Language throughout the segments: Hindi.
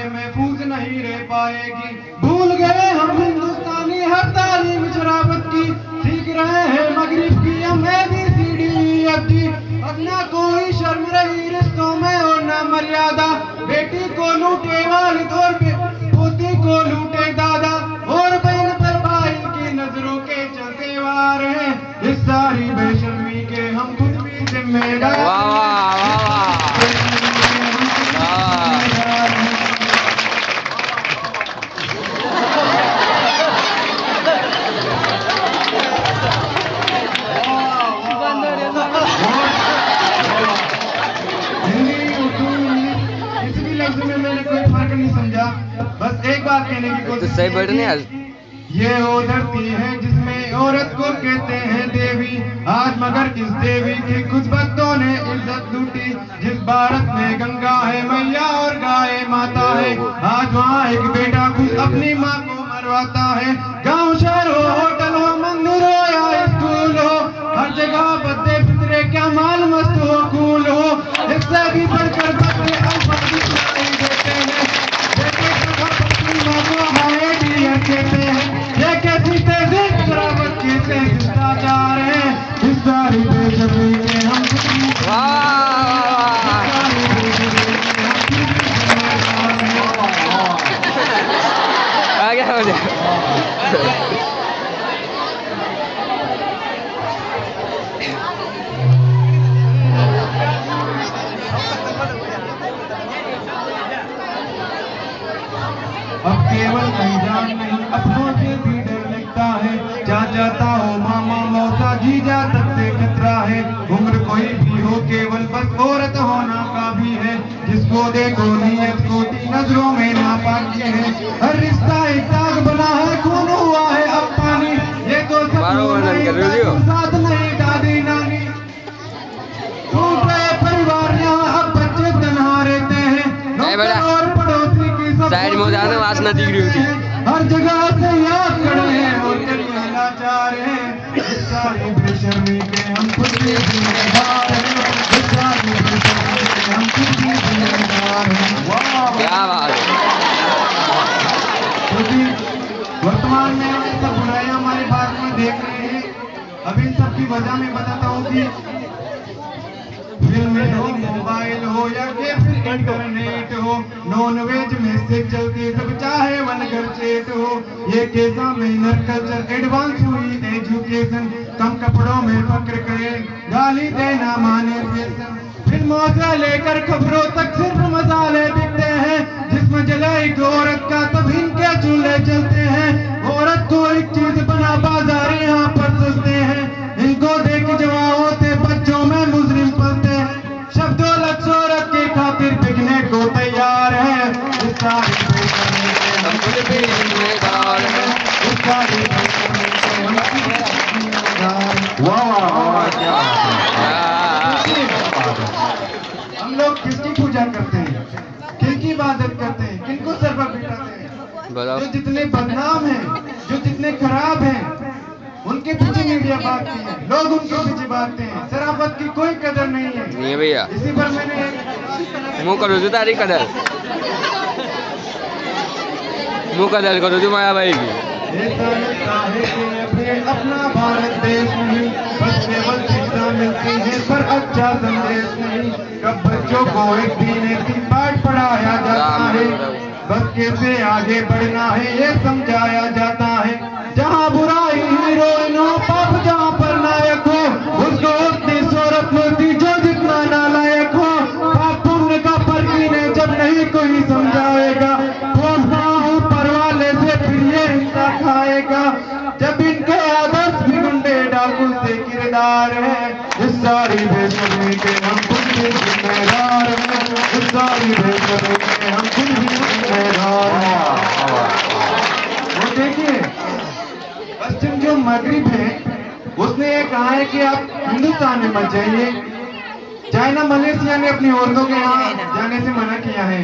महफूज नहीं रह पाएगी। भूल गए हम हिंदुस्तानी हर तालीम शराबत की, सीख रहे हैं मगरिब की हम ABCD अब ना कोई शर्म रही रिश्तों में और ना मर्यादा। बेटी को लूटे वालिद और पोती को लूटे दादा, और बहन पर भाई की नजरों के चलते वार हैं। इस सारी बेशर्मी के हम खुद भी जिम्मेदार बस एक बात कहने की कोशिश सही बढ़ नहीं आज। ये वो धरती है जिसमें औरत को कहते हैं देवी, आज मगर इस देवी की कुछ भक्तों ने इज्जत लूटी। जिस भारत में गंगा है मैया और गाय माता है, आज वहाँ एक बेटा खुद अपनी माँ को मरवाता है। गाँव शहर हो, होटल हो, मंदिर हो या स्कूल हो, हर जगह बदले फितरे क्या माल मस्त हो कूल हो। इससे भी बढ़कर बच्चे अल्फाज देते हैं, कहते हैं ये कैसी तहजीब शराबत कैसे शिष्टाचार है। इस सारी बेशर्मी के हम आगे हो जाए। अब केवल मैदान नहीं अपनों से भी डर लगता है। जा जाता हो मामा मौसा जीजा तक से खतरा है। उम्र कोई भी हो केवल बस औरत होना काफी है। जिसको देखो नियत कोटी नजरों में नापाकी है। हर रिश्ता एक दाग बना है, खून हुआ है अब पानी। ये तो साथ नहीं दादी नानी, टूट गए परिवार यहाँ अब बच्चे तन्हा रहते हैं। और पड़ोसी की साइड में जाना वासना दिख रही होती। हर जगह से याद खड़े हैं और लाचार हैं। इस सारी बेशर्मी के हम खुद भी जिम्मेदार हैं। इस सारी बेशर्मी के हम खुद भी जिम्मेदार हैं। क्या बात है। क्योंकि वर्तमान में हम सब बुराइयां हमारे भारत में देख रहे हैं। अब इन सब की वजह मैं बताता हूँ कि फिल्म हो, मोबाइल हो या फिर इंटरनेट हो, नॉन वेज मैसेज चलते सब चाहे वनगर चेट हो। ये कैसा मेहनत कल्चर एडवांस हुई एजुकेशन, कम कपड़ों में फक्र करे गाली देना माने फैशन। फिल्मों से लेकर खबरों तक सिर्फ मसाले बिकते हैं। जिसमें जले एक औरत का तब इनके चूल्हे चलते हैं। औरत को एक चीज बना बाजार यहाँ पर सस्ते हैं। इनको देख जवा होते बच्चों में मुजरिम पलते हैं। शब्दों लफ्ज़ औरत के खातिर बिकने को तैयार है। इस सारी बेशर्मी के हम खुद भी जिम्मेदार हैं। इस सारी बेशर्मी के हम खुद भी जिम्मेदार हैं। हम लोग किसकी पूजा करते हैं, किसकी इबादत करते हैं, किनको सर पर बिठाते हैं? जो जितने बदनाम हैं, जो जितने खराब हैं, उनके पीछे मीडिया भागती है, लोग उनके पीछे भागते हैं। शराफत की कोई कदर नहीं है। नहीं भैया, इसी पर मैंने मुँह करो जो तारी कदर, मुँह कदर करो जो माया भाई की। अपना भारत देश नहीं, बस केवल शिक्षा मिलती है पर अच्छा संदेश नहीं। कब बच्चों को एक दिन ऐसी पाठ पढ़ाया जाता है, बस कैसे आगे बढ़ना है ये समझाया जाता है। जहाँ बुराई हीरोइन हो, पाप जहाँ पर नायक हो, उसको उतनी शोहरत मिलती जो जितना नालायक हो। पाप पुण्य का फर्क ही नहीं जब नहीं कोई समझाएगा। खोफना ऊपर वाले से फिर ये हिस्सा खाएगा। जब इनके आदर्श भी गुंडे डाकू से किरदार है। इस सारी बेशर्मी के हम खुद भी जिम्मेदार हैं। इस सारी बेशर्मी के हम खुद भी जिम्मेदार हैं। वो देखिए पश्चिम जो मगरिब है उसने ये कहा है कि आप हिंदुस्तान में मत जाइए। चाइना मलेशिया ने अपनी औरतों के यहाँ जाने से मना किया है।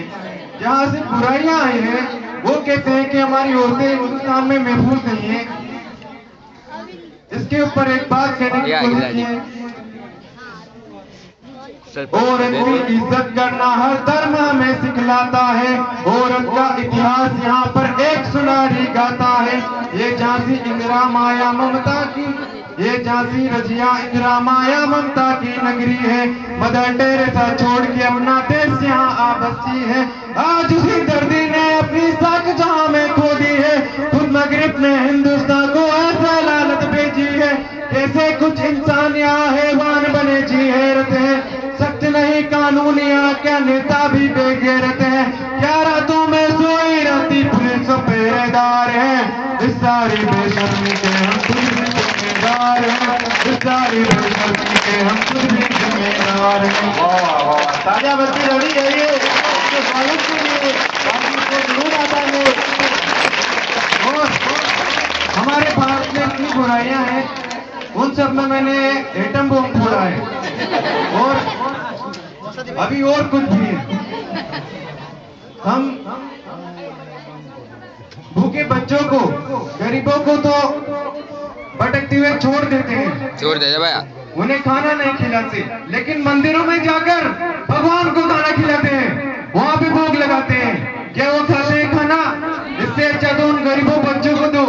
जहाँ से बुराइयां आई हैं वो कहते हैं कि हमारी औरतें हिंदुस्तान में महफूज नहीं है। इसके ऊपर एक बात कहने की कोशिश की है। औरत की इज्जत करना हर धर्म हमें सिखलाता है। औरत का इतिहास यहाँ पर एक सुनारी गाता है। ये झांसी इंदिरा माया ममता की, ये झांसी रजिया इंदिरा माया ममता की नगरी है। मदर टेरेसा छोड़ के अपना देश यहाँ आ बसी है। आज उसी दर्दी ने अपनी साख जहाँ में खो दी है। खुद मगरिब ने हिंदुस्तान को ऐसा लानत भेजी है। कैसे कुछ इंसान यहाँ हैवान बने जी हैरत है। सख्त नहीं कानून यहाँ क्या नेता भी बेगैरत है। क्या रातों में सोई रहती पुलिस पहरेदार है। इस सारी बेशर्मी के हम खुद भी जिम्मेदार हैं। इस सारी बेशर्मी के हम खुद भी जिम्मेदार हैं। ताजा बच्ची लड़ी है ये स्वागत के लिए को जरूर आता है। और हमारे भारत में इतनी बुराइयां हैं, उन सब में मैंने एटम बम फोड़ा है और अभी और कुछ भी है। हम भूखे बच्चों को, गरीबों को तो भटकते हुए छोड़ देते हैं, छोड़ दे भैया, उन्हें खाना नहीं खिलाते, लेकिन मंदिरों में जाकर भगवान को खाना खिलाते हैं, वहां भी भोग लगाते हैं। क्या वो खाते हैं खाना? इससे अच्छा तो उन गरीबों बच्चों को दो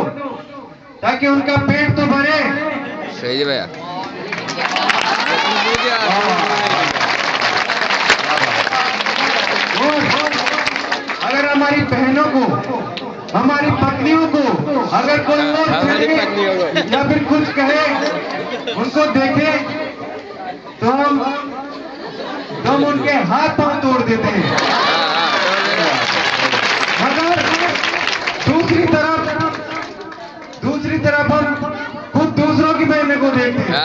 ताकि उनका पेट तो भरे। सही है भैया। अगर हमारी बहनों को, हमारी पत्नियों को अगर कोई और कहे या फिर कुछ कहे, उनको देखे तो हम उनके हाथ पांव तोड़ देते हैं। मगर दूसरी तरफ हम खुद दूसरों की बहनों को देखते हैं।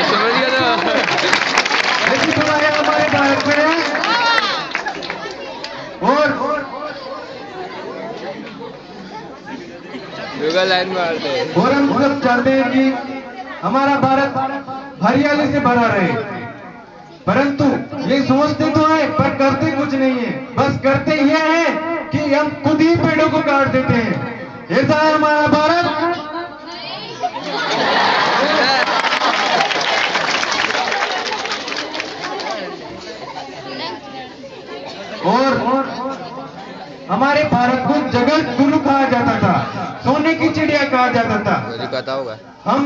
समझ गया तो ऐसी बुराई हमारे भारत में है। और लाइन मारते हैं। और हम सब चाहते हैं कि हमारा भारत हरियाली से भरा रहे, परंतु ये सोचते तो है पर करते कुछ नहीं है। बस करते ये है कि हम खुद ही पेड़ों को काट देते हैं। ऐसा है हमारा भारत। और हमारे भारत को जगत गुरु कहा जाता था, सोने की चिड़िया कहा जाता था। मुझे पता होगा। हम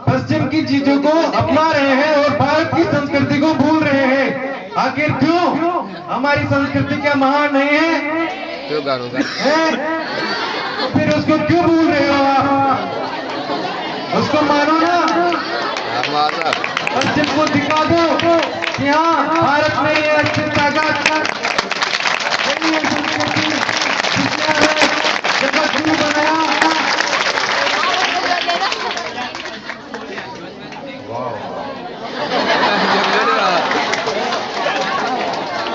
पश्चिम की चीजों को अपना रहे हैं और भारत की संस्कृति को भूल रहे हैं। आखिर क्यों? हमारी संस्कृति क्या महान नहीं है? क्यों गानों का? तो फिर उसको क्यों भूल रहे हो आप? उसको मानो ना। पश्चिम को दिखा दो कि हाँ, भारत में ये अच्छी ताकत जगत गुरु बनाया।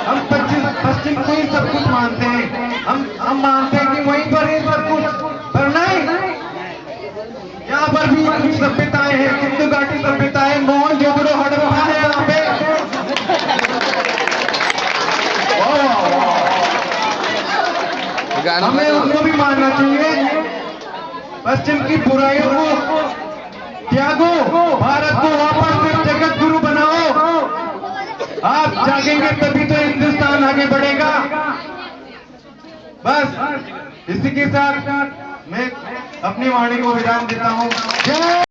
हम पश्चिम को ही सब कुछ मानते हैं। हम मानते हैं कि वहीं पर है सब कुछ, पर नहीं, यहाँ पर भी कुछ सभ्यताएं हैं। सिंधु घाटी सभ्यताएं, मोहनजोदड़ो, हड़प्पा है यहाँ पे। हमें उनको भी मानना चाहिए। पश्चिम की बुराइयों को त्यागो, भारत को वापस से जगत गुरु बनाओ। आप जागेंगे तभी तो हिंदुस्तान आगे बढ़ेगा। बस इसी के साथ मैं अपनी वाणी को विराम देता हूँ। जय